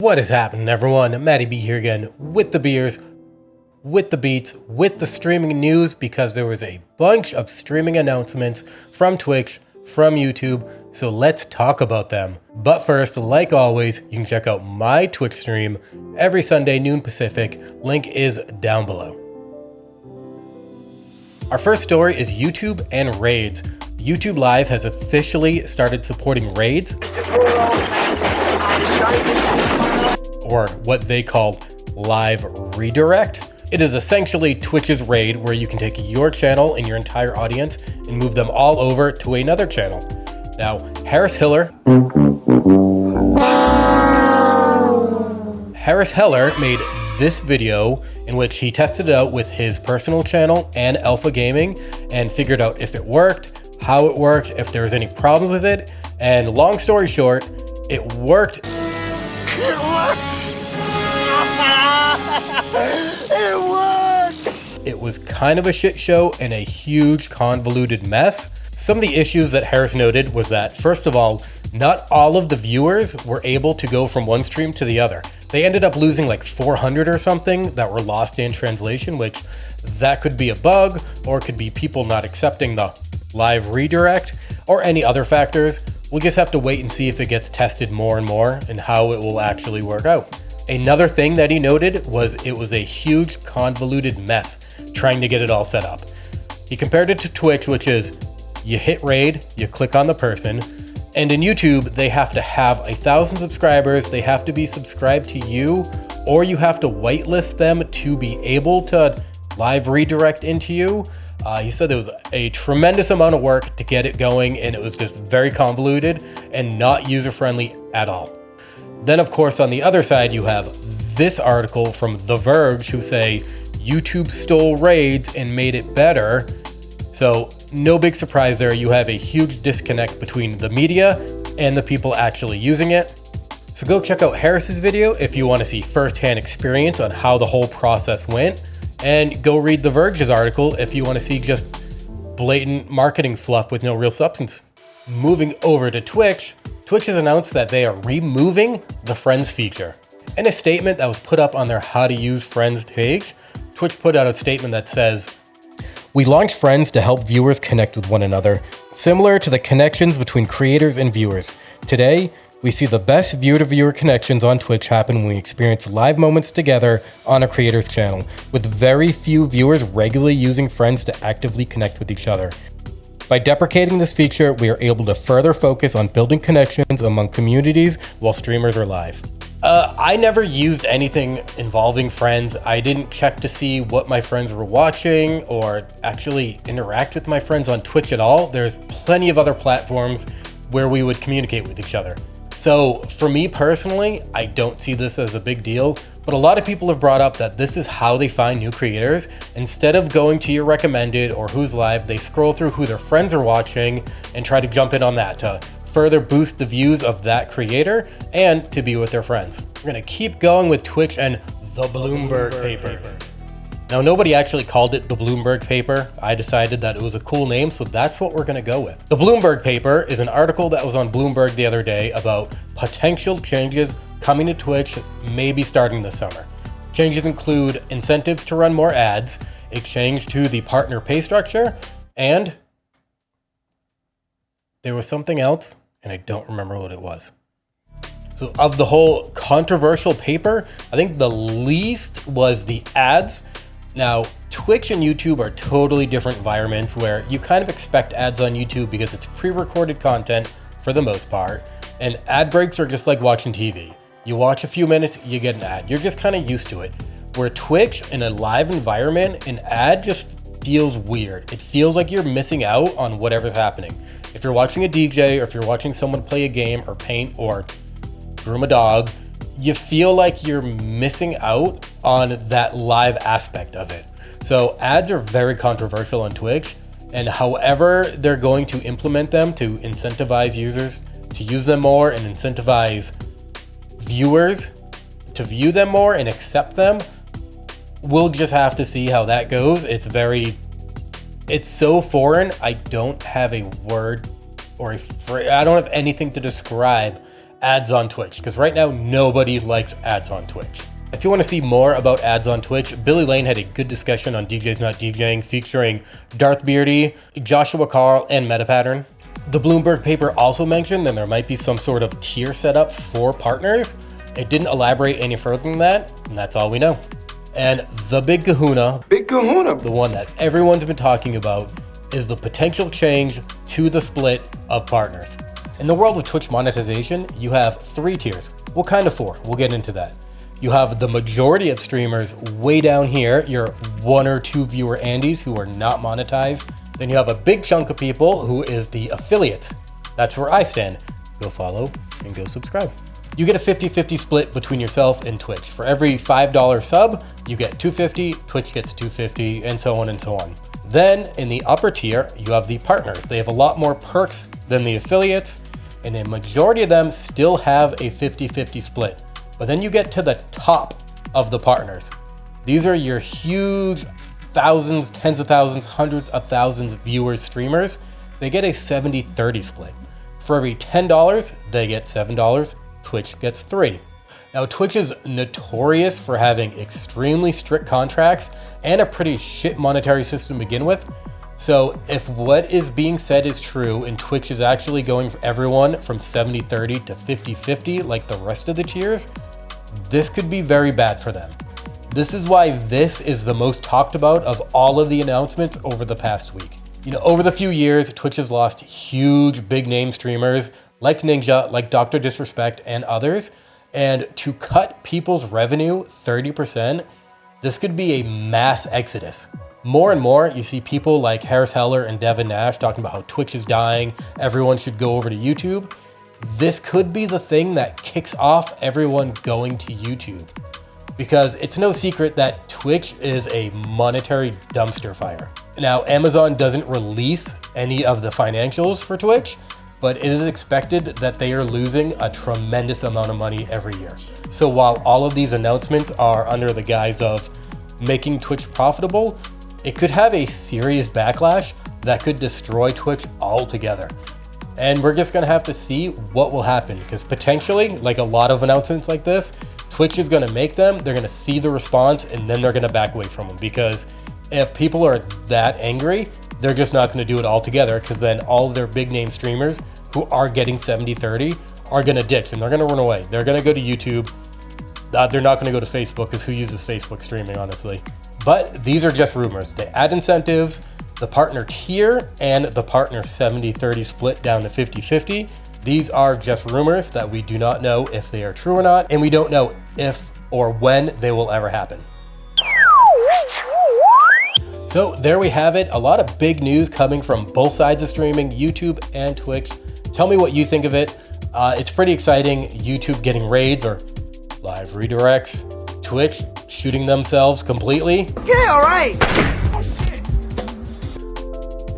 What is happening, everyone? Matty B here again with the beers, with the beats, with the streaming news, because there was a bunch of streaming announcements from Twitch, from YouTube, so let's talk about them. But first, like always, you can check out my Twitch stream every Sunday, noon Pacific. Link is down below. Our first story is YouTube and raids. YouTube Live has officially started supporting raids, or what they call live redirect. It is essentially Twitch's raid where you can take your channel and your entire audience and move them all over to another channel. Now, Harris Heller made this video in which he tested it out with his personal channel and Alpha Gaming and figured out if it worked, how it worked, if there was any problems with it, and long story short, it worked. It worked! It was kind of a shit show and a huge convoluted mess. Some of the issues that Harris noted was that, first of all, not all of the viewers were able to go from one stream to the other. They ended up losing like 400 or something that were lost in translation, which that could be a bug, or it could be people not accepting the live redirect, or any other factors. We'll just have to wait and see if it gets tested more and more and how it will actually work out. Another thing that he noted was it was a huge convoluted mess trying to get it all set up. He compared it to Twitch, which is you hit raid, you click on the person, and in YouTube, they have to have 1,000 subscribers, they have to be subscribed to you, or you have to whitelist them to be able to live redirect into you. He said there was a tremendous amount of work to get it going, and it was just very convoluted and not user-friendly at all. Then, of course, on the other side, you have this article from The Verge who say YouTube stole raids and made it better. So no big surprise there. You have a huge disconnect between the media and the people actually using it. So go check out Harris's video if you want to see firsthand experience on how the whole process went. And go read The Verge's article if you want to see just blatant marketing fluff with no real substance. Moving over to Twitch, Twitch has announced that they are removing the Friends feature. In a statement that was put up on their How to Use Friends page, Twitch put out a statement that says, "We launched Friends to help viewers connect with one another, similar to the connections between creators and viewers. Today, we see the best viewer-to-viewer connections on Twitch happen when we experience live moments together on a creator's channel, with very few viewers regularly using Friends to actively connect with each other. By deprecating this feature, we are able to further focus on building connections among communities while streamers are live." I never used anything involving Friends. I didn't check to see what my friends were watching or actually interact with my friends on Twitch at all. There's plenty of other platforms where we would communicate with each other. So for me personally, I don't see this as a big deal, but a lot of people have brought up that this is how they find new creators. Instead of going to your recommended or who's live, they scroll through who their friends are watching and try to jump in on that to further boost the views of that creator and to be with their friends. We're gonna keep going with Twitch and the Bloomberg Paper. Now, nobody actually called it the Bloomberg Paper. I decided that it was a cool name, so that's what we're gonna go with. The Bloomberg Paper is an article that was on Bloomberg the other day about potential changes coming to Twitch, maybe starting this summer. Changes include incentives to run more ads, a change to the partner pay structure, and there was something else, and I don't remember what it was. So of the whole controversial paper, I think the least was the ads. Now, Twitch and YouTube are totally different environments where you kind of expect ads on YouTube because it's pre-recorded content for the most part, and ad breaks are just like watching TV. You watch a few minutes, you get an ad. You're just kind of used to it. Where Twitch, in a live environment, an ad just feels weird. It feels like you're missing out on whatever's happening. If you're watching a DJ or if you're watching someone play a game or paint or groom a dog, you feel like you're missing out on that live aspect of it. So ads are very controversial on Twitch, and however they're going to implement them to incentivize users to use them more and incentivize viewers to view them more and accept them, we'll just have to see how that goes. It's so foreign. I don't have a word or I don't have anything to describe ads on Twitch, because right now nobody likes ads on Twitch. If you want to see more about ads on Twitch, Billy Lane had a good discussion on DJs Not DJing featuring Darth Beardy, JosuhA, and MetaPattern. The Bloomberg paper also mentioned that there might be some sort of tier setup for partners. It didn't elaborate any further than that, and that's all we know. And the big kahuna, the one that everyone's been talking about, is the potential change to the split of partners. In the world of Twitch monetization, you have 3 tiers. Well, kind of 4. We'll get into that. You have the majority of streamers way down here, your 1 or 2 viewer Andys who are not monetized. Then you have a big chunk of people who is the affiliates. That's where I stand. Go follow and go subscribe. You get a 50-50 split between yourself and Twitch. For every $5 sub, you get $2.50, Twitch gets $2.50, and so on and so on. Then in the upper tier, you have the partners. They have a lot more perks than the affiliates, and a majority of them still have a 50-50 split. But then you get to the top of the partners. These are your huge thousands, tens of thousands, hundreds of thousands of viewers, streamers. They get a 70-30 split. For every $10, they get $7. Twitch gets $3. Now, Twitch is notorious for having extremely strict contracts and a pretty shit monetary system to begin with. So if what is being said is true and Twitch is actually going for everyone from 70-30 to 50-50 like the rest of the tiers, this could be very bad for them. This is why this is the most talked about of all of the announcements over the past week. You know, over the few years, Twitch has lost huge big name streamers like Ninja, like Dr. Disrespect, and others. And to cut people's revenue 30%, this could be a mass exodus. More and more, you see people like Harris Heller and Devin Nash talking about how Twitch is dying, everyone should go over to YouTube. This could be the thing that kicks off everyone going to YouTube. Because it's no secret that Twitch is a monetary dumpster fire. Now, Amazon doesn't release any of the financials for Twitch, but it is expected that they are losing a tremendous amount of money every year. So while all of these announcements are under the guise of making Twitch profitable, it could have a serious backlash that could destroy Twitch altogether. And we're just gonna have to see what will happen, because potentially, like a lot of announcements like this, Twitch is gonna make them, they're gonna see the response, and then they're gonna back away from them. Because if people are that angry, they're just not gonna do it all together, because then all of their big name streamers who are getting 70-30 are gonna ditch and they're gonna run away. They're gonna go to YouTube. They're not gonna go to Facebook, because who uses Facebook streaming, honestly? But these are just rumors. They add incentives, the partner tier and the partner 70-30 split down to 50-50. These are just rumors that we do not know if they are true or not, and we don't know if or when they will ever happen. So there we have it. A lot of big news coming from both sides of streaming, YouTube and Twitch. Tell me what you think of it. It's pretty exciting. YouTube getting raids or live redirects. Twitch shooting themselves completely. Yeah, all right.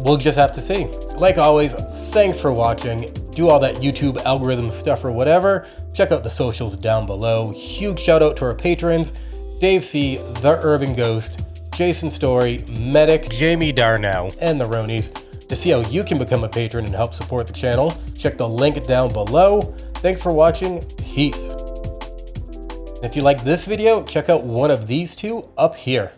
We'll just have to see. Like always, thanks for watching. Do all that YouTube algorithm stuff or whatever. Check out the socials down below. Huge shout out to our patrons, DaveC, TheUrbanGhost, Jason Story, mEDIK, Jamie Darnow, and the Ronies. To see how you can become a patron and help support the channel, check the link down below. Thanks for watching. Peace. If you like this video, check out one of these two up here.